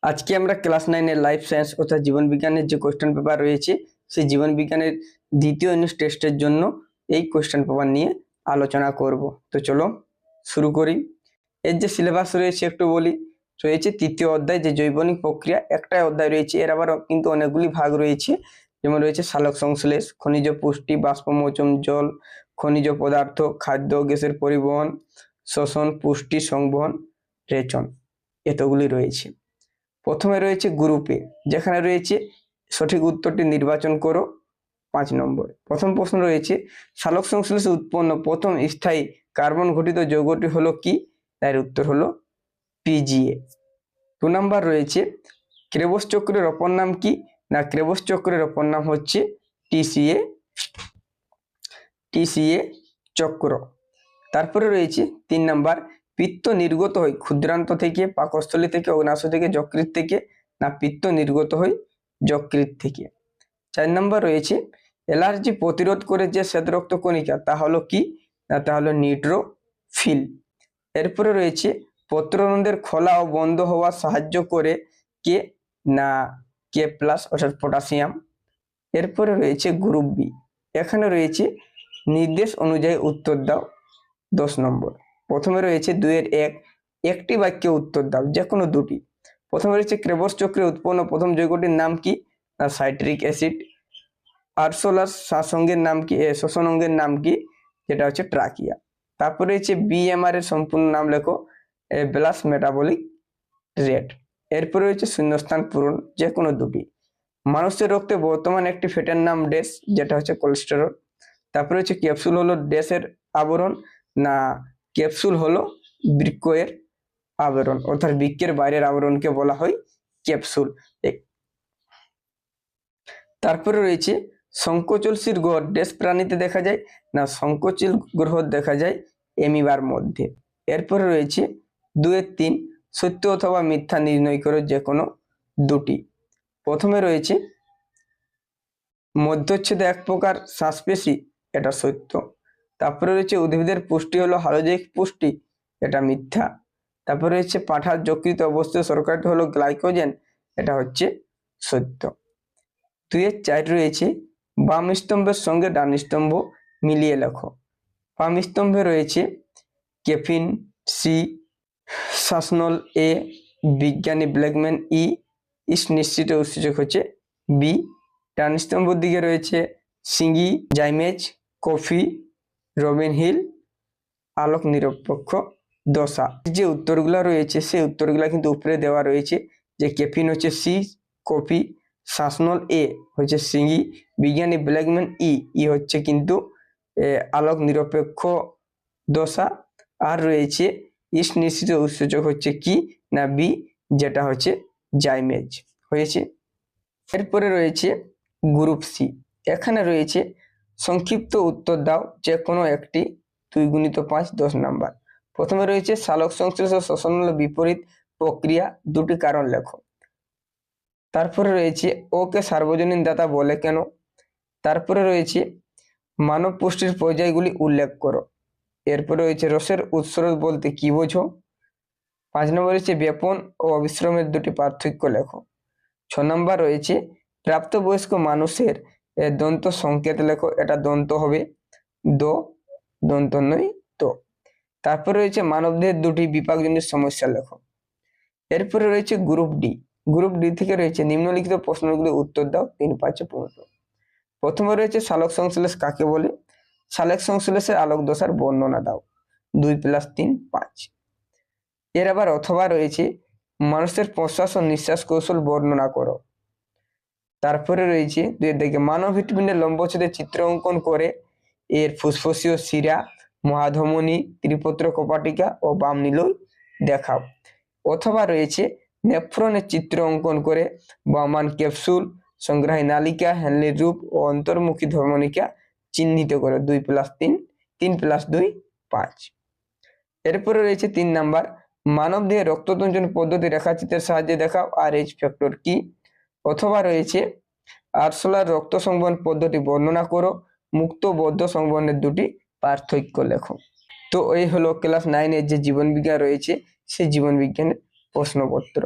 আজকে আমরা class 9 life science অর্থাৎ জীবন বিজ্ঞানের যে কোশ্চেন পেপার রয়েছে সেই জীবন বিজ্ঞানের দ্বিতীয় ইউনিট টেস্টের জন্য এই কোশ্চেন পেপার নিয়ে আলোচনা করব। তো চলো শুরু করি। এর যে সিলেবাস রয়েছে একটু বলি। রয়েছে তৃতীয় অধ্যায় যে জৈবনিক প্রক্রিয়া, একটাই অধ্যায় রয়েছে, এর আবার কিন্তু অনেকগুলি ভাগ রয়েছে। যেমন রয়েছে সালোক সংশ্লেষ, খনিজ পুষ্টি, বাষ্পমোচন, জল, খনিজ পদার্থ, খাদ্য, গ্যাসের পরিবহন, শ্বসন, পুষ্টি, সংবহন, রেচন, এতগুলি রয়েছে। প্রথমে রয়েছে গ্রুপে, যেখানে রয়েছে সঠিক উত্তরটি নির্বাচন করো 5 নম্বর। প্রথম প্রশ্ন রয়েছে সালোক সংশ্লেষে উৎপন্ন প্রথম স্থায়ী কার্বন ঘটিত যৌগটি হলো কি? এর উত্তর হলো পিজিএ। 2 নম্বর রয়েছে ক্রেবস চক্রের অপর নাম কি? না, ক্রেবস চক্রের অপর নাম হচ্ছে টিসিএ চক্র। তারপরে রয়েছে 3 নম্বর পিত্ত নির্গত হয় ক্ষুদ্রান্ত থেকে, পাকস্থলী থেকে, অগ্নাশয় থেকে, যকৃৎ থেকে, না পিত্ত নির্গত হয় যকৃৎ থেকে। 4 নম্বর রয়েছে অ্যালার্জি প্রতিরোধ করে যে শ্বেত রক্ত কণিকা তা হলো কি? না, তা হলো নিউট্রোফিল। এরপরে রয়েছে পত্ররন্ধ্রের খোলা ও বন্ধ হওয়া সাহায্য করে কে? না কে প্লাস অর্থাৎ পটাশিয়াম। এরপরে রয়েছে গ্রুপ বি, এখানে রয়েছে নির্দেশ অনুযায়ী উত্তর দাও 10 নম্বর। প্রথমে রয়েছে 2-এর 1, একটি বাক্যে উত্তর দাও, যে কোনো দুটি। প্রথমে রয়েছে ক্রেবস চক্রে উৎপন্ন প্রথম যৌগটির নাম কি? না সাইট্রিক অ্যাসিড। আরশোলার শ্বাসঙ্গের নাম কি? শ্বসন অঙ্গের নাম কি? যেটা হচ্ছে ট্রাকিয়া। তারপরে রয়েছে বিএমআর এর সম্পূর্ণ নাম লেখো, ব্লাস মেটাবলিক রেট। এরপরে রয়েছে শূন্যস্থান পূরণ, যে কোনো দুটি। মানুষের রক্তে বর্তমান একটি ফ্যাটের নাম ড্যাশ, যেটা হচ্ছে কোলেস্টেরল। তারপরে হচ্ছে ক্যাপসুল হলো ড্যাশের আবরণ, না ক্যাপসুল হলো বৃক্কের আবরণ, অর্থাৎ বৃক্কের বাইরের আবরণকে বলা হয় ক্যাপসুল। তারপরে রয়েছে সংকোচনশীল গ্রহ ড্যাশ প্রাণীতে দেখা যায়? না সংকোচনশীল গ্রহ দেখা যায় অ্যামিবার মধ্যে। এরপরে রয়েছে 2-এর 3 সত্য অথবা মিথ্যা নির্ণয় করো, যে কোনো দুটি। প্রথমে রয়েছে মধ্যচ্ছেদে এক প্রকার শ্বাসপেশি, এটা সত্য। তারপরে রয়েছে উদ্ভিদের পুষ্টি হলো হাইড্রোজেনিক পুষ্টি, এটা মিথ্যা। তারপরে রয়েছে পাঁঠার যকৃত অবস্থিত শর্করাটি হলো গ্লাইকোজেন, এটা হচ্ছে সত্য। 2-এর 4 রয়েছে বাম স্তম্ভের সঙ্গে ডান স্তম্ভ মিলিয়ে লেখো। বাম স্তম্ভে রয়েছে ক্যাফিন সি, শাসনল এ, বিজ্ঞানী ব্ল্যাকম্যান ই, ইস্ট নিশ্চিত উৎসেচক হচ্ছে বি। ডান স্তম্ভের দিকে রয়েছে সিঙ্গি, জাইমেজ, কফি, রবিন হিল, আলোক নিরপেক্ষ দশা। যে উত্তরগুলো রয়েছে সেই উত্তরগুলো কিন্তু উপরে দেওয়া রয়েছে, যে ক্যাফিন হচ্ছে সি, কফি, শাসনল এ হচ্ছে সিঙ্গি, বিজ্ঞানী ব্ল্যাকম্যান ই হচ্ছে কিন্তু আলোক নিরপেক্ষ দশা, আর রয়েছে ইস্ট নিশ্চিত উৎসেচক হচ্ছে কি? না বি, যেটা হচ্ছে জাইমেজ হয়েছে। এরপরে রয়েছে গ্রুপ সি, এখানে রয়েছে সংক্ষিপ্ত উত্তর দাও, যে কোনো একটি, 2 × 5 10 নাম্বার। প্রথমে রয়েছে সালোক সংশ্লেষ ও শ্বসন হলো বিপরীত প্রক্রিয়া, দুটি কারণ লেখো। তারপরে রয়েছে ওকে সার্বজনীন দাতা বলে কেন? তারপরে রয়েছে মানব পুষ্টির পর্যায়গুলি উল্লেখ করো। এরপরে রয়েছে রসের উৎসর্গ বলতে কি বোঝো? 5 নম্বর রয়েছে ব্যাপন ও অবিশ্রামের দুটি পার্থক্য লেখো। 6 নম্বর রয়েছে প্রাপ্তবয়স্ক মানুষের দন্ত সংকেত লেখো, এটা দন্ত হবে দ, দন্ত নয় তো। তারপরে রয়েছে মানবদেহের দুটি বিপাকজনিত সমস্যা লেখো। এরপরে রয়েছে গ্রুপ ডি, গ্রুপ ডি থেকে রয়েছে নিম্নলিখিত প্রশ্নগুলি উত্তর দাও 3-5 পর্যন্ত। প্রথমে রয়েছে সালোক সংশ্লেষ কাকে বলে? সালোক সংশ্লেষের আলোক দশার বর্ণনা দাও, 2 + 3 5। এর আবার অথবা রয়েছে মানুষের প্রশ্বাস ও নিঃশ্বাস কৌশল বর্ণনা করো। তারপরে রয়েছে 2 দিকে মানব ভিটামিনের লম্বচ্ছেদের চিত্র অঙ্কন করে এর ফুসফুসীয় শিরা, মহাধমনী, ত্রিপত্র কপাটিকা ও বাম নিলয় দেখাও। অথবা রয়েছে নেফ্রনের চিত্র অঙ্কন করে বামান ক্যাপসুল, সংগ্রাহী নালিকা, হ্যানলির রূপ ও অন্তর্মুখী ধমনিকা চিহ্নিত করো, 2 + 3 3 + 2 5। এরপরে রয়েছে 3 নাম্বার মানব দেহে রক্ততঞ্চন পদ্ধতি রেখাচিত্রের সাহায্যে দেখাও, আর এইচ ফ্যাক্টর কি? অথবা রয়েছে আরশোলার রক্ত সংবহন পদ্ধতি বর্ণনা করো, মুক্ত বদ্ধ সংবহনের দুটি পার্থক্য লেখো। তো এই হলো ক্লাস 9 এর যে জীবন বিজ্ঞান রয়েছে সেই জীবন বিজ্ঞানের প্রশ্নপত্র।